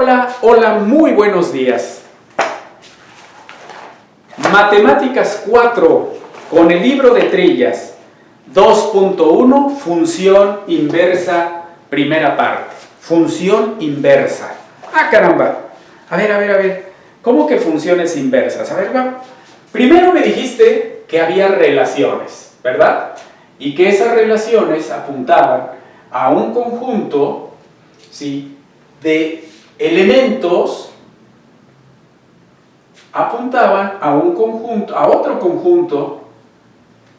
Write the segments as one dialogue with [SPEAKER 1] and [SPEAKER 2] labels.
[SPEAKER 1] Hola, hola, muy buenos días. Matemáticas 4 con el libro de trillas 2.1, función inversa, primera parte. Función inversa. Ah, caramba. A ver. ¿Cómo que funciones inversas? A ver, va. Primero me dijiste que había relaciones, ¿verdad? Y que esas relaciones apuntaban a un conjunto, ¿sí?, de elementos, apuntaban a un conjunto, a otro conjunto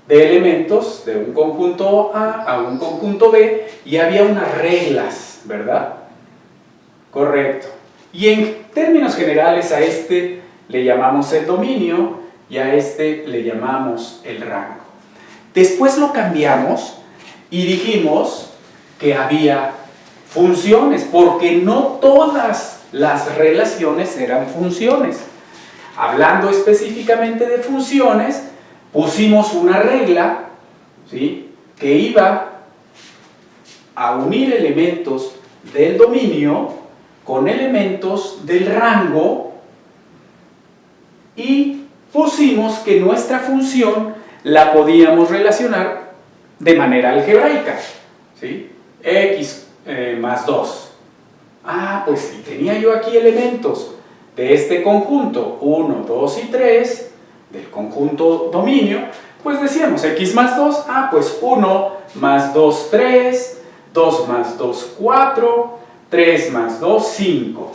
[SPEAKER 1] de elementos, de un conjunto A un conjunto B, y había unas reglas, ¿verdad? Correcto. Y en términos generales a este le llamamos el dominio y a este le llamamos el rango. Después lo cambiamos y dijimos que había funciones, porque no todas las relaciones eran funciones. Hablando específicamente de funciones, pusimos una regla, ¿sí?, que iba a unir elementos del dominio con elementos del rango, y pusimos que nuestra función la podíamos relacionar de manera algebraica, ¿sí? X más 2. Ah, pues si tenía yo aquí elementos de este conjunto 1, 2 y 3 del conjunto dominio, pues decíamos x más 2, pues 1 más 2, 3, 2 más 2, 4, 3 más 2, 5.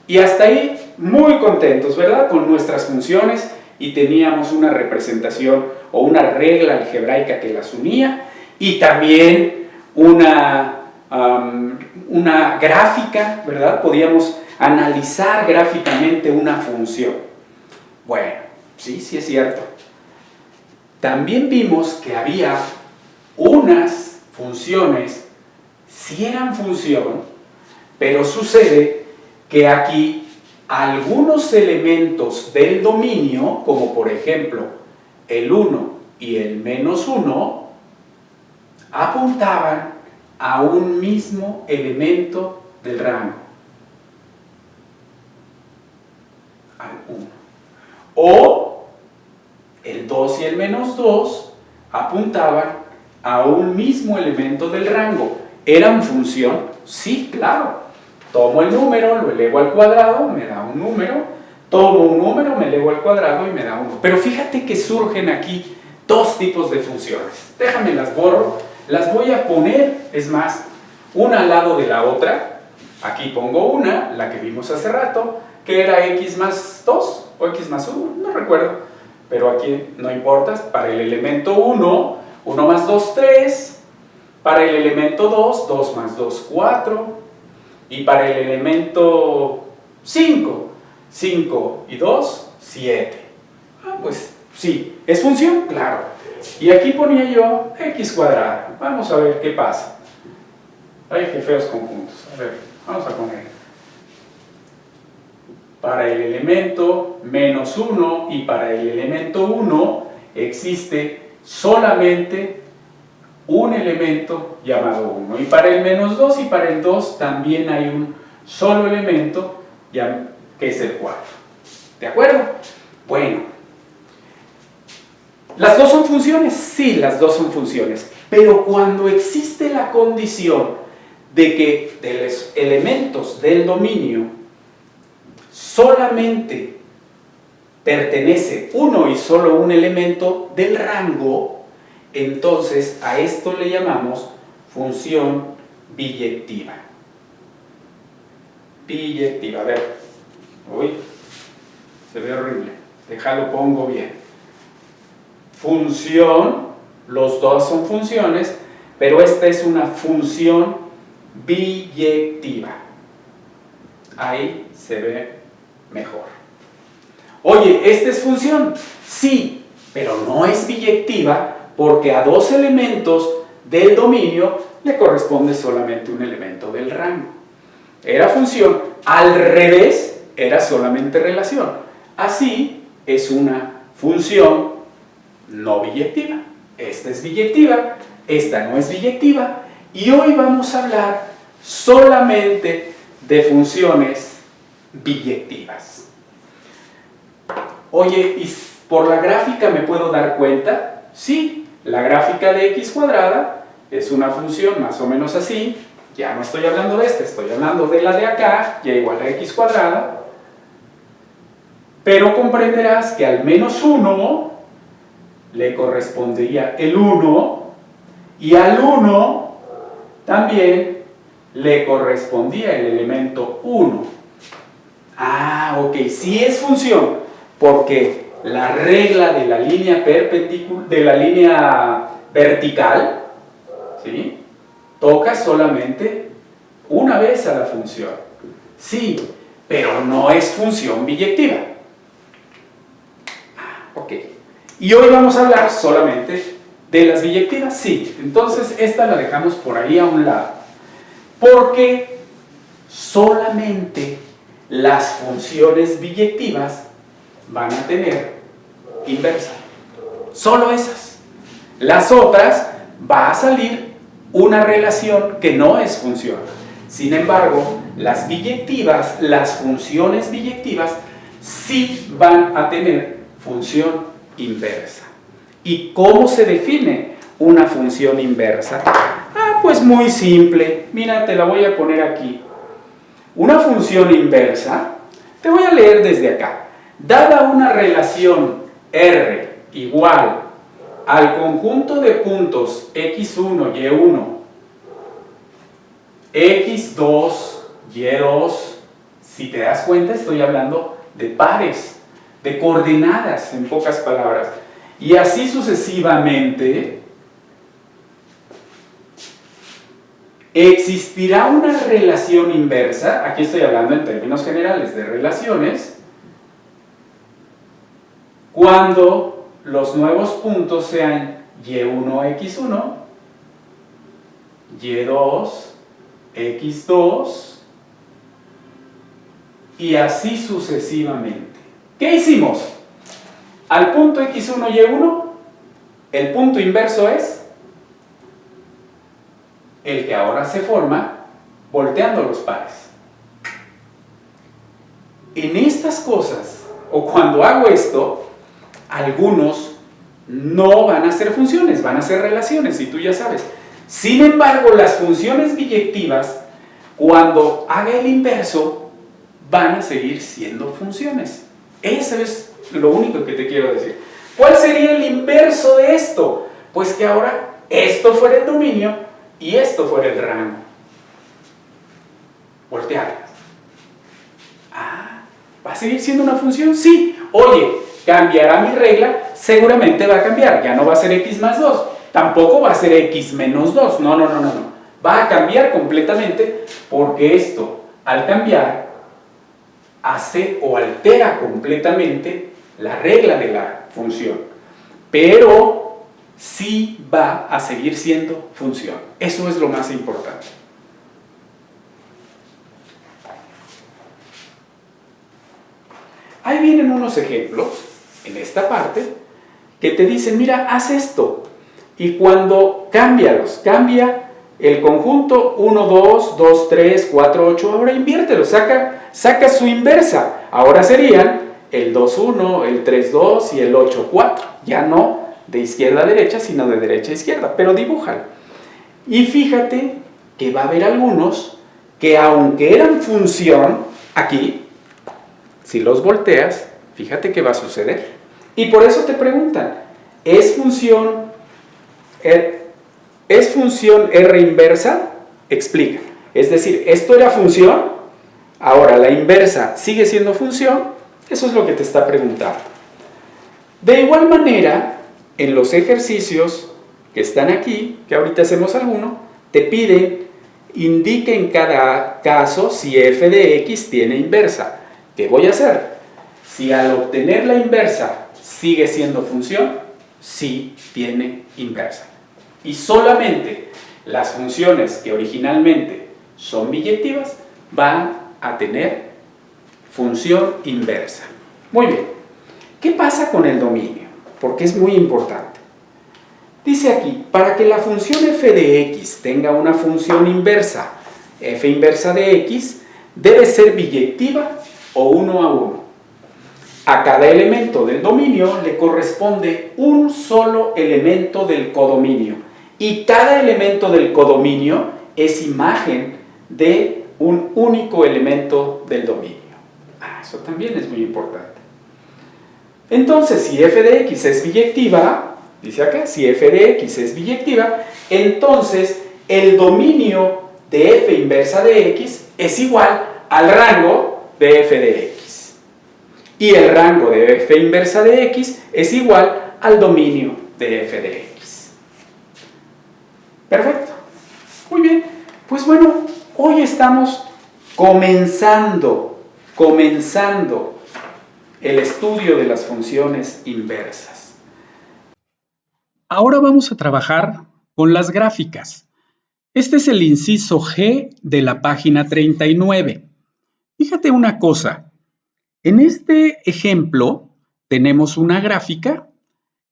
[SPEAKER 1] Y hasta ahí muy contentos, ¿verdad?, con nuestras funciones, y teníamos una representación o una regla algebraica que las unía, y también una gráfica, ¿verdad? Podíamos analizar gráficamente una función. Bueno, sí es cierto. También vimos que había unas funciones, sí eran función, pero sucede que aquí algunos elementos del dominio, como por ejemplo el 1 y el menos 1, apuntaban a un mismo elemento del rango, al 1. O el 2 y el menos 2 apuntaban a un mismo elemento del rango. ¿Eran función? Sí, claro. Tomo el número, lo elevo al cuadrado, me da un número. Tomo un número, me elevo al cuadrado y me da 1. Pero fíjate que surgen aquí dos tipos de funciones. Déjame las borro. Las voy a poner, es más, una al lado de la otra. Aquí pongo una, la que vimos hace rato, que era x más 2 o x más 1, no recuerdo. Pero aquí no importa. Para el elemento 1, 1 más 2, 3. Para el elemento 2, 2 más 2, 4. Y para el elemento 5, 5 y 2, 7. Pues sí, ¿es función? Claro. Y aquí ponía yo x cuadrado. Vamos a ver qué pasa. Ay, qué feos conjuntos. A ver, vamos a poner. Para el elemento menos 1 y para el elemento 1 existe solamente un elemento llamado 1. Y para el menos 2 y para el 2 también hay un solo elemento que es el 4. ¿De acuerdo? Bueno. ¿Las dos son funciones? Sí, las dos son funciones. Pero cuando existe la condición de que de los elementos del dominio solamente pertenece uno y solo un elemento del rango, entonces a esto le llamamos función biyectiva. Biyectiva, a ver. Uy, se ve horrible. Déjalo, pongo bien. Función, los dos son funciones, pero esta es una función biyectiva. Ahí se ve mejor. Oye, ¿esta es función? Sí, pero no es biyectiva porque a dos elementos del dominio le corresponde solamente un elemento del rango. Era función, al revés, era solamente relación. Así es una función no biyectiva. Esta es biyectiva, esta no es biyectiva, y hoy vamos a hablar solamente de funciones biyectivas. Oye, ¿y por la gráfica me puedo dar cuenta? Sí, la gráfica de x cuadrada es una función más o menos así. Ya no estoy hablando de esta, estoy hablando de la de acá, y igual a x cuadrada. Pero comprenderás que al menos 1 le correspondería el 1, y al 1 también le correspondía el elemento 1. Ah, ok, sí es función, porque la regla de la línea vertical, ¿sí?, toca solamente una vez a la función. Sí, pero no es función biyectiva. Ok. Y hoy vamos a hablar solamente de las biyectivas. Sí, entonces esta la dejamos por ahí a un lado. Porque solamente las funciones biyectivas van a tener inversa. Solo esas. Las otras va a salir una relación que no es función. Sin embargo, las biyectivas, las funciones biyectivas, sí van a tener función inversa. ¿Y cómo se define una función inversa? Ah, pues muy simple. Mira, te la voy a poner aquí. Una función inversa, te voy a leer desde acá. Dada una relación R igual al conjunto de puntos x1, y1, x2, y2, si te das cuenta estoy hablando de pares, de coordenadas en pocas palabras, y así sucesivamente, existirá una relación inversa. Aquí estoy hablando en términos generales de relaciones, cuando los nuevos puntos sean y1, x1, y2, x2, y así sucesivamente. ¿Qué hicimos? Al punto x1, y1, el punto inverso es el que ahora se forma volteando los pares. En estas cosas, o cuando hago esto, algunos no van a ser funciones, van a ser relaciones, y tú ya sabes. Sin embargo, las funciones biyectivas, cuando haga el inverso, van a seguir siendo funciones. Eso es lo único que te quiero decir. ¿Cuál sería el inverso de esto? Pues que ahora esto fuera el dominio y esto fuera el rango. Voltearlas. Ah, ¿va a seguir siendo una función? Sí. Oye, ¿cambiará mi regla? Seguramente va a cambiar. Ya no va a ser x más 2. Tampoco va a ser x menos 2. No. Va a cambiar completamente, porque esto, al cambiar, hace o altera completamente la regla de la función. Pero sí va a seguir siendo función. Eso es lo más importante. Ahí vienen unos ejemplos, en esta parte, que te dicen, mira, haz esto. Y cuando cambia el conjunto 1, 2, 2, 3, 4, 8, ahora inviértelo, saca su inversa. Ahora serían el 2, 1, el 3, 2 y el 8, 4. Ya no de izquierda a derecha, sino de derecha a izquierda, pero dibújalo. Y fíjate que va a haber algunos que, aunque eran función, aquí, si los volteas, fíjate qué va a suceder. Y por eso te preguntan, ¿es función R inversa? Explica. Es decir, esto era función, ahora la inversa sigue siendo función. Eso es lo que te está preguntando. De igual manera, en los ejercicios que están aquí, que ahorita hacemos alguno, te piden, indique en cada caso si f de x tiene inversa. ¿Qué voy a hacer? Si al obtener la inversa sigue siendo función, sí tiene inversa. Y solamente las funciones que originalmente son biyectivas van a tener función inversa. Muy bien. ¿Qué pasa con el dominio? Porque es muy importante. Dice aquí, para que la función f de x tenga una función inversa, f inversa de x, debe ser biyectiva o 1 a 1. A cada elemento del dominio le corresponde un solo elemento del codominio y cada elemento del codominio es imagen de un único elemento del dominio. Eso también es muy importante. Entonces, si f de x es biyectiva, dice acá, si f de x es biyectiva, entonces el dominio de f inversa de x es igual al rango de f de x. Y el rango de f inversa de x es igual al dominio de f de x. Perfecto. Muy bien. Pues bueno, hoy estamos comenzando el estudio de las funciones inversas. Ahora vamos a trabajar con las gráficas. Este es el inciso G de la página 39. Fíjate una cosa. En este ejemplo tenemos una gráfica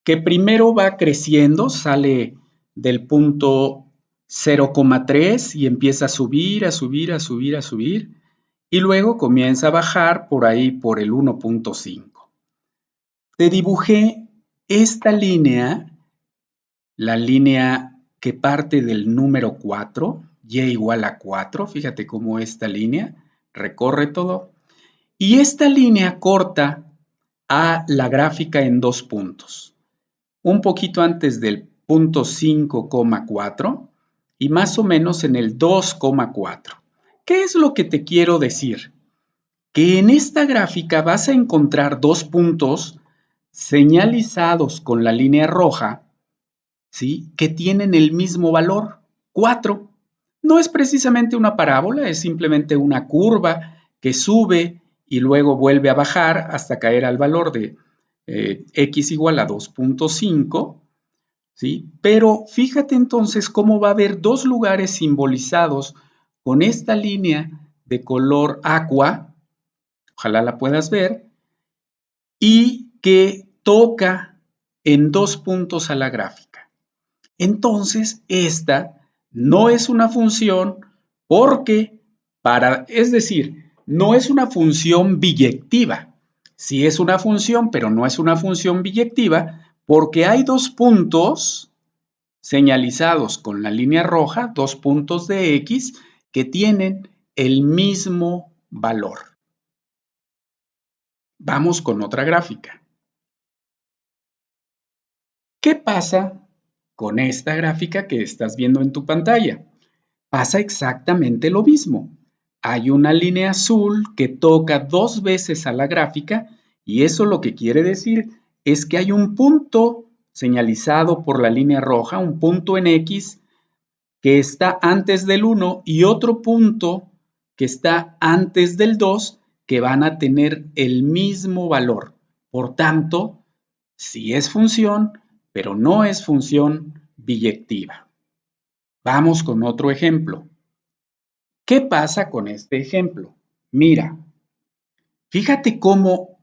[SPEAKER 1] que primero va creciendo, sale del punto 0,3 y empieza a subir, a subir, a subir, a subir, y luego comienza a bajar por ahí por el 1,5. Te dibujé esta línea, la línea que parte del número 4, y igual a 4, fíjate cómo esta línea recorre todo. Y esta línea corta a la gráfica en 2 puntos. Un poquito antes del punto 5,4 y más o menos en el 2,4. ¿Qué es lo que te quiero decir? Que en esta gráfica vas a encontrar 2 puntos señalizados con la línea roja, ¿sí?, que tienen el mismo valor, 4. No es precisamente una parábola, es simplemente una curva que sube y luego vuelve a bajar hasta caer al valor de x igual a 2,5, ¿sí? Pero fíjate entonces cómo va a haber 2 lugares simbolizados con esta línea de color aqua, ojalá la puedas ver, y que toca en 2 puntos a la gráfica. Entonces, esta no es una función porque es decir, no es una función biyectiva. Sí es una función, pero no es una función biyectiva porque hay 2 puntos señalizados con la línea roja, 2 puntos de x que tienen el mismo valor. Vamos con otra gráfica. ¿Qué pasa con esta gráfica que estás viendo en tu pantalla? Pasa exactamente lo mismo. Hay una línea azul que toca 2 veces a la gráfica y eso lo que quiere decir es que hay un punto señalizado por la línea roja, un punto en X que está antes del 1 y otro punto que está antes del 2 que van a tener el mismo valor. Por tanto, sí es función, pero no es función biyectiva. Vamos con otro ejemplo. ¿Qué pasa con este ejemplo? Mira, fíjate cómo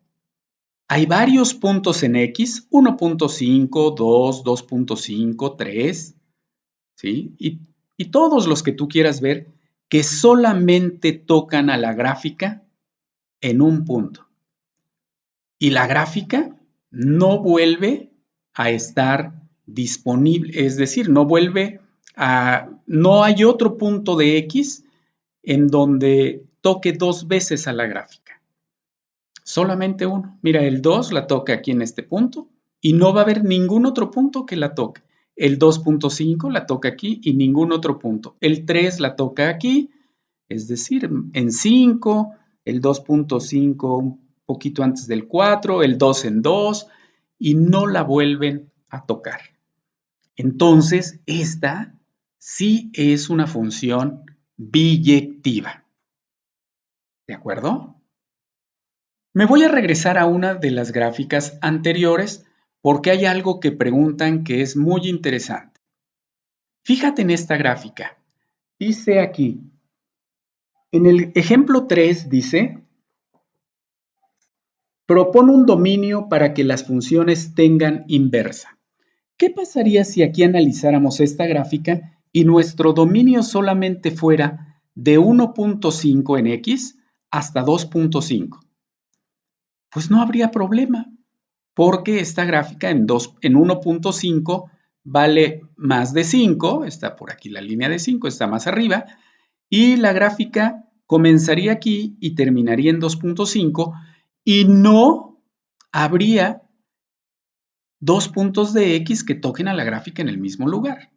[SPEAKER 1] hay varios puntos en X, 1,5, 2, 2,5, 3, ¿sí? Y todos los que tú quieras ver que solamente tocan a la gráfica en un punto. Y la gráfica no vuelve a estar disponible, es decir, no hay otro punto de X en donde toque 2 veces a la gráfica. Solamente uno. Mira, el 2 la toca aquí en este punto y no va a haber ningún otro punto que la toque. El 2,5 la toca aquí y ningún otro punto. El 3 la toca aquí, es decir, en 5, el 2,5 un poquito antes del 4, el 2 en 2 y no la vuelven a tocar. Entonces, esta sí es una función biyectiva. ¿De acuerdo? Me voy a regresar a una de las gráficas anteriores porque hay algo que preguntan que es muy interesante. Fíjate en esta gráfica. Dice aquí, en el ejemplo 3 dice, propone un dominio para que las funciones tengan inversa. ¿Qué pasaría si aquí analizáramos esta gráfica y nuestro dominio solamente fuera de 1,5 en X hasta 2,5? Pues no habría problema, porque esta gráfica en 1.5 vale más de 5, está por aquí la línea de 5, está más arriba, y la gráfica comenzaría aquí y terminaría en 2.5 y no habría dos puntos de X que toquen a la gráfica en el mismo lugar.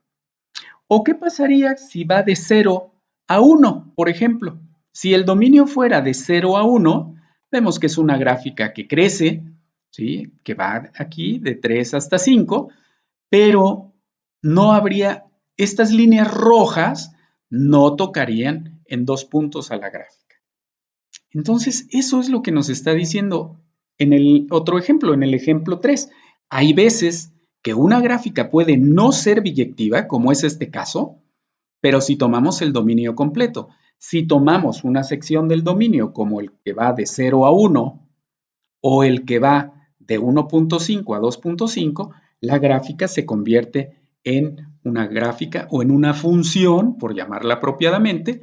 [SPEAKER 1] ¿O qué pasaría si va de 0 a 1, por ejemplo? Si el dominio fuera de 0 a 1, vemos que es una gráfica que crece, ¿sí? Que va aquí de 3 hasta 5, pero no habría, estas líneas rojas no tocarían en dos puntos a la gráfica. Entonces, eso es lo que nos está diciendo en el otro ejemplo, en el ejemplo 3. Hay veces que una gráfica puede no ser biyectiva, como es este caso, pero si tomamos el dominio completo, si tomamos una sección del dominio como el que va de 0 a 1 o el que va de 1.5 a 2.5, la gráfica se convierte en una gráfica o en una función, por llamarla apropiadamente,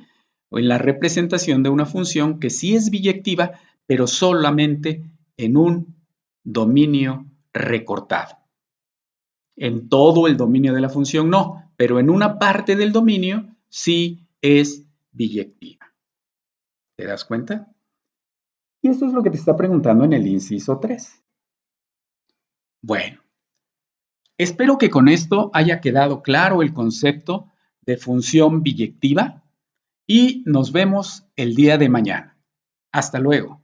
[SPEAKER 1] o en la representación de una función que sí es biyectiva, pero solamente en un dominio recortado. En todo el dominio de la función no, pero en una parte del dominio sí es biyectiva. ¿Te das cuenta? Y esto es lo que te está preguntando en el inciso 3. Bueno, espero que con esto haya quedado claro el concepto de función biyectiva y nos vemos el día de mañana. Hasta luego.